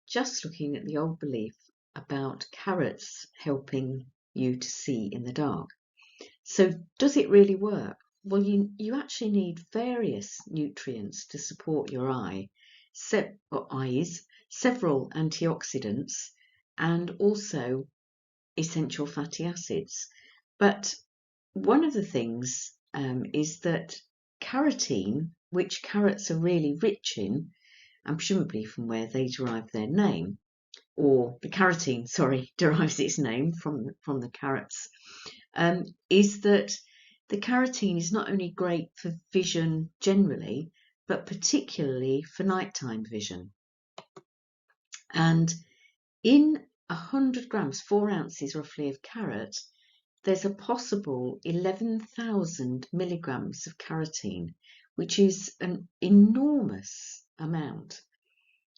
just looking at the old belief about carrots helping you to see in the dark. So does it really work? Well, you actually need various nutrients to support your eyes, several antioxidants, and also essential fatty acids. But one of the things is that carotene, which carrots are really rich in, and presumably from where they derive their name, or the carotene, sorry, derives its name from the carrots, is that the carotene is not only great for vision generally, but particularly for nighttime vision. And in 100 grams, 4 ounces roughly of carrot, there's a possible 11,000 milligrams of carotene, which is an enormous amount.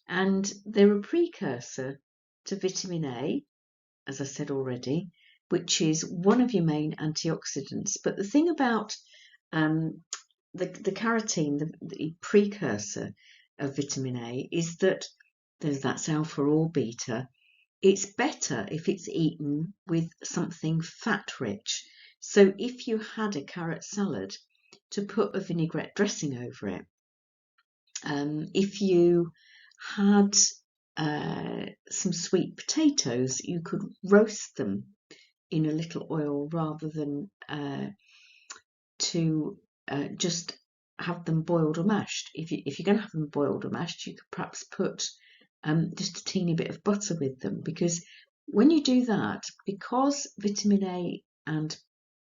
And they're a precursor to vitamin A, as I said already, which is one of your main antioxidants. But the thing about the carotene, the precursor of vitamin A, is that that's alpha or beta. It's better if it's eaten with something fat rich. So if you had a carrot salad, to put a vinaigrette dressing over it. If you had some sweet potatoes, you could roast them in a little oil rather than to just have them boiled or mashed. If you're going to have them boiled or mashed, you could perhaps put just a teeny bit of butter with them, because when you do that, because vitamin A and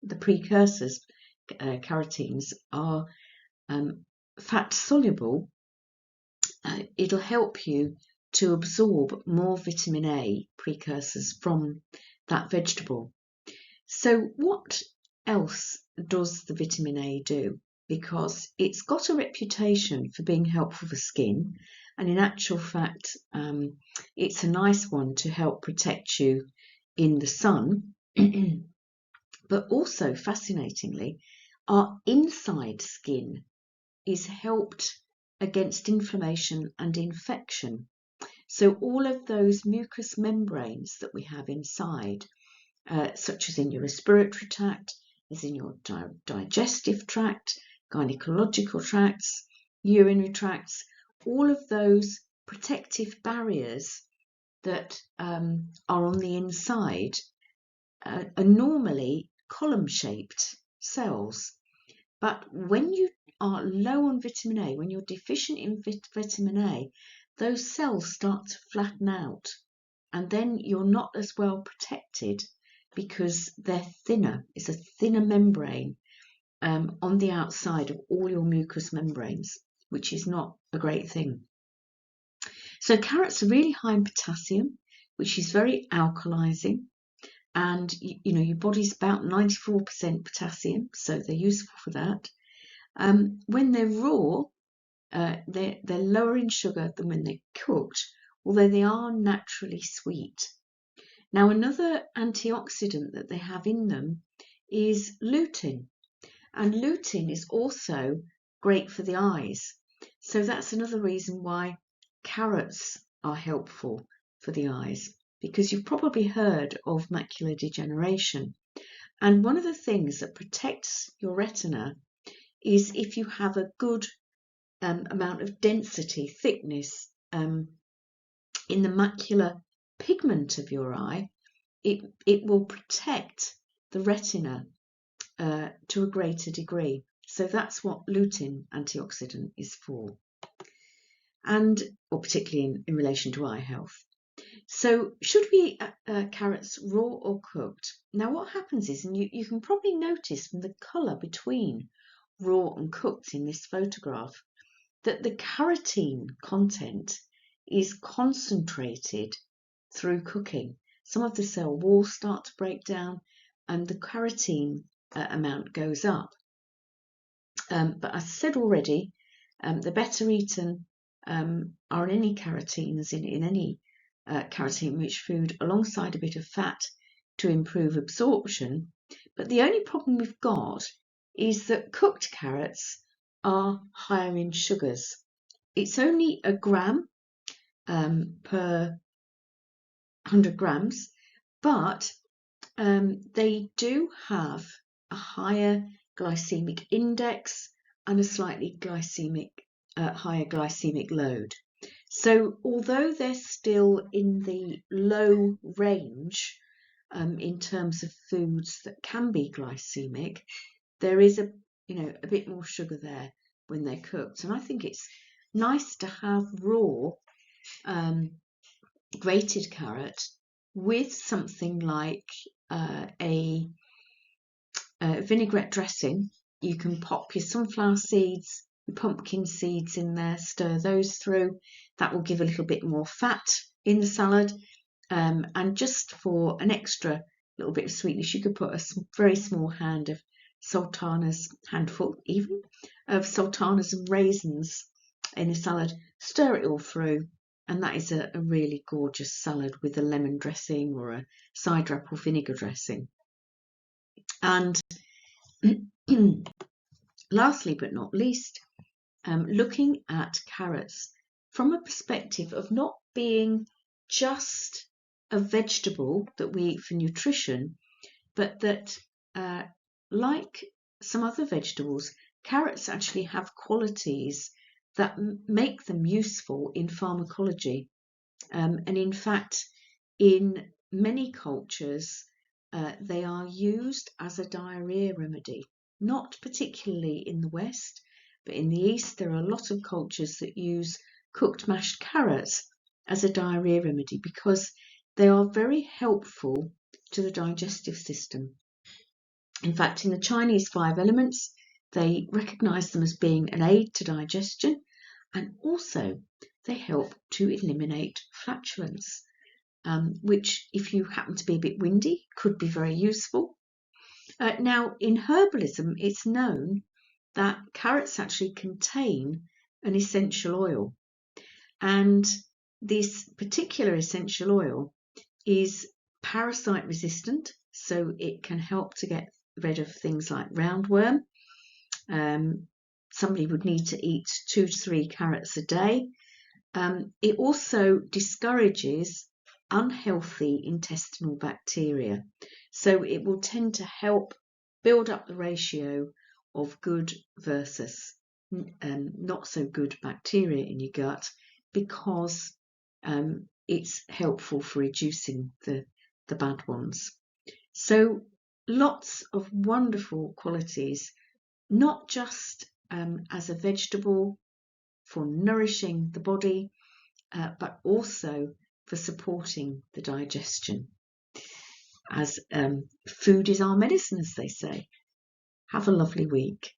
the precursors, carotenes, are fat soluble, it'll help you to absorb more vitamin A precursors from that vegetable. So what else does the vitamin A do? Because it's got a reputation for being helpful for skin, and in actual fact it's a nice one to help protect you in the sun. But also, fascinatingly, our inside skin is helped against inflammation and infection. So all of those mucous membranes that we have inside, such as in your respiratory tract, as in your digestive tract, gynecological tracts, urinary tracts, all of those protective barriers that are on the inside are normally column-shaped cells. But when you are low on vitamin A, when you're deficient in vitamin A, those cells start to flatten out, and then you're not as well protected because they're thinner. It's a thinner membrane on the outside of all your mucous membranes, which is not a great thing. So carrots are really high in potassium, which is very alkalizing, and your body's about 94% potassium, so they're useful for that. When they're raw, they're lower in sugar than when they're cooked, although they are naturally sweet. Now, another antioxidant that they have in them is lutein, and lutein is also great for the eyes. So that's another reason why carrots are helpful for the eyes, because you've probably heard of macular degeneration. And one of the things that protects your retina is if you have a good amount of density, thickness in the macular pigment of your eye, it will protect the retina to a greater degree. So that's what lutein antioxidant is for, or particularly in relation to eye health. So should we eat carrots raw or cooked? Now what happens is, and you can probably notice from the colour between raw and cooked in this photograph, that the carotene content is concentrated through cooking. Some of the cell walls start to break down and the carotene amount goes up. But as I said already, the better eaten are any carotenes in any carotene-rich food, alongside a bit of fat to improve absorption. But the only problem we've got is that cooked carrots are higher in sugars. It's only a gram per 100 grams, but they do have a higher glycemic index and a slightly higher glycemic load. So although they're still in the low range in terms of foods that can be glycemic, there is a bit more sugar there when they're cooked. And I think it's nice to have raw grated carrot with something like a vinaigrette dressing. You can pop your sunflower seeds, your pumpkin seeds in there, stir those through. That will give a little bit more fat in the salad. And just for an extra little bit of sweetness, you could put a very small handful even, of sultanas and raisins in the salad. Stir it all through, and that is a really gorgeous salad with a lemon dressing or a cider apple vinegar dressing. And lastly but not least, looking at carrots from a perspective of not being just a vegetable that we eat for nutrition, but that like some other vegetables, carrots actually have qualities that make them useful in pharmacology. And in fact, in many cultures, they are used as a diarrhea remedy. Not particularly in the West, but in the East, there are a lot of cultures that use cooked mashed carrots as a diarrhea remedy because they are very helpful to the digestive system. In fact, in the Chinese 5 elements, they recognize them as being an aid to digestion, and also they help to eliminate flatulence, which, if you happen to be a bit windy, could be very useful. Now, in herbalism, it's known that carrots actually contain an essential oil, and this particular essential oil is parasite resistant, so it can help to get rid of things like roundworm. Somebody would need to eat 2 to 3 carrots a day. It also discourages unhealthy intestinal bacteria, so it will tend to help build up the ratio of good versus not so good bacteria in your gut, because it's helpful for reducing the bad ones. So lots of wonderful qualities, not just as a vegetable for nourishing the body, but also for supporting the digestion. As food is our medicine, as they say. Have a lovely week.